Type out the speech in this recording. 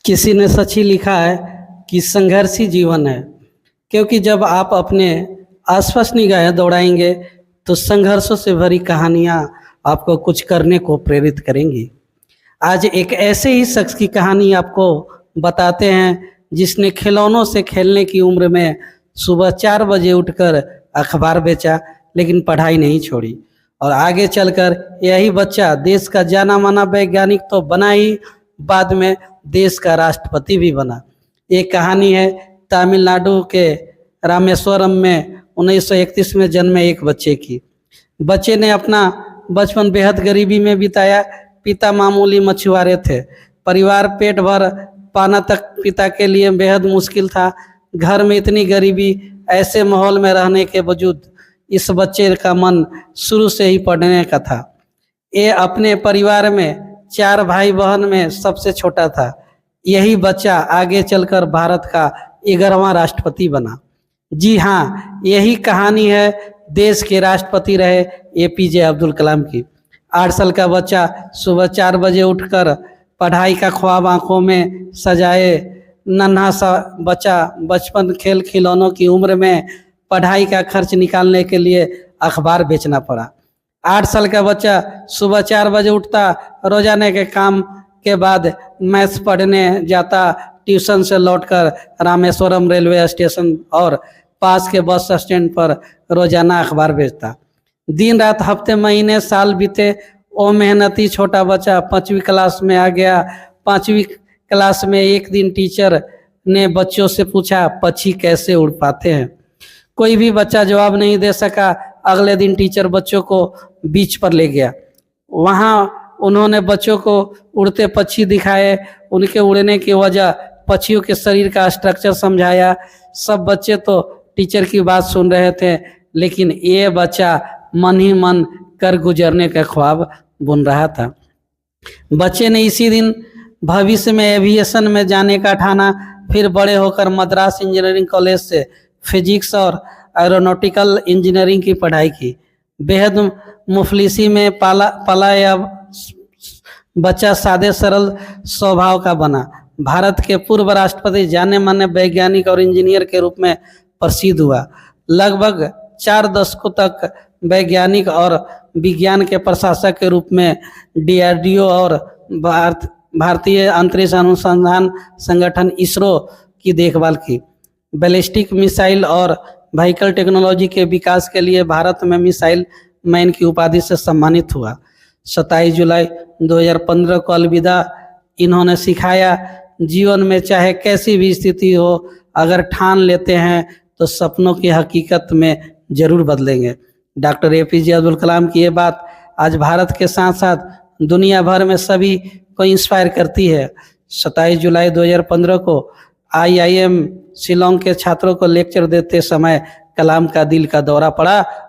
किसी ने सच ही लिखा है कि संघर्ष ही जीवन है, क्योंकि जब आप अपने आसपास निगाहें दौड़ाएंगे तो संघर्षों से भरी कहानियाँ आपको कुछ करने को प्रेरित करेंगी। आज एक ऐसे ही शख्स की कहानी आपको बताते हैं जिसने खिलौनों से खेलने की उम्र में सुबह 4 बजे उठकर अखबार बेचा, लेकिन पढ़ाई नहीं छोड़ी और आगे चलकर यही बच्चा देश का जाना माना वैज्ञानिक तो बना ही, बाद में देश का राष्ट्रपति भी बना। ये कहानी है तमिलनाडु के रामेश्वरम में 1931 में जन्मे एक बच्चे की। बच्चे ने अपना बचपन बेहद गरीबी में बिताया। पिता मामूली मछुआरे थे। परिवार पेट भर पाना तक पिता के लिए बेहद मुश्किल था। घर में इतनी गरीबी, ऐसे माहौल में रहने के बावजूद इस बच्चे का मन शुरू से ही पढ़ने का था। ये अपने परिवार में 4 भाई बहन में सबसे छोटा था। यही बच्चा आगे चलकर भारत का 11वां राष्ट्रपति बना। जी हाँ, यही कहानी है देश के राष्ट्रपति रहे APJ अब्दुल कलाम की। 8 साल का बच्चा सुबह 4 बजे उठकर पढ़ाई का ख्वाब आंखों में सजाए। नन्हा सा बच्चा बचपन खेल खिलौनों की उम्र में पढ़ाई का खर्च निकालने के लिए अखबार बेचना पड़ा। 8 साल का बच्चा सुबह 4 बजे उठता, रोजाना के काम के बाद मैथ्स पढ़ने जाता, ट्यूशन से लौटकर रामेश्वरम रेलवे स्टेशन और पास के बस स्टैंड पर रोजाना अखबार बेचता। दिन रात, हफ्ते, महीने, साल बीते। वो मेहनती छोटा बच्चा 5वीं क्लास में आ गया। 5वीं क्लास में एक दिन टीचर ने बच्चों से पूछा, पक्षी कैसे उड़ पाते हैं? कोई भी बच्चा जवाब नहीं दे सका। अगले दिन टीचर बच्चों को बीच पर ले गया। वहाँ उन्होंने बच्चों को उड़ते पक्षी दिखाए, उनके उड़ने की वजह, पक्षियों के शरीर का स्ट्रक्चर समझाया। सब बच्चे तो टीचर की बात सुन रहे थे, लेकिन ये बच्चा मन ही मन कर गुजरने का ख्वाब बुन रहा था। बच्चे ने इसी दिन भविष्य में एविएशन में जाने का ठाना। फिर बड़े होकर मद्रास इंजीनियरिंग कॉलेज से फिजिक्स और एरोनॉटिकल इंजीनियरिंग की पढ़ाई की। बेहद मुफलिसी में पला यह बच्चा सादे सरल स्वभाव का बना। भारत के पूर्व राष्ट्रपति, जाने माने वैज्ञानिक और इंजीनियर के रूप में प्रसिद्ध हुआ। लगभग 4 दशकों तक वैज्ञानिक और विज्ञान के प्रशासक के रूप में DRDO और भारतीय अंतरिक्ष अनुसंधान संगठन ISRO की देखभाल की। बैलिस्टिक मिसाइल और व्हीकल टेक्नोलॉजी के विकास के लिए भारत में मिसाइल मैन की उपाधि से सम्मानित हुआ। 27 जुलाई 2015 को अलविदा इन्होंने सिखाया, जीवन में चाहे कैसी भी स्थिति हो, अगर ठान लेते हैं तो सपनों की हकीकत में जरूर बदलेंगे। डॉक्टर APJ अब्दुल कलाम की ये बात आज भारत के साथ साथ दुनिया भर में सभी को इंस्पायर करती है। 27 जुलाई 2015 को IIM शिलोंग के छात्रों को लेक्चर देते समय कलाम का दिल का दौरा पड़ा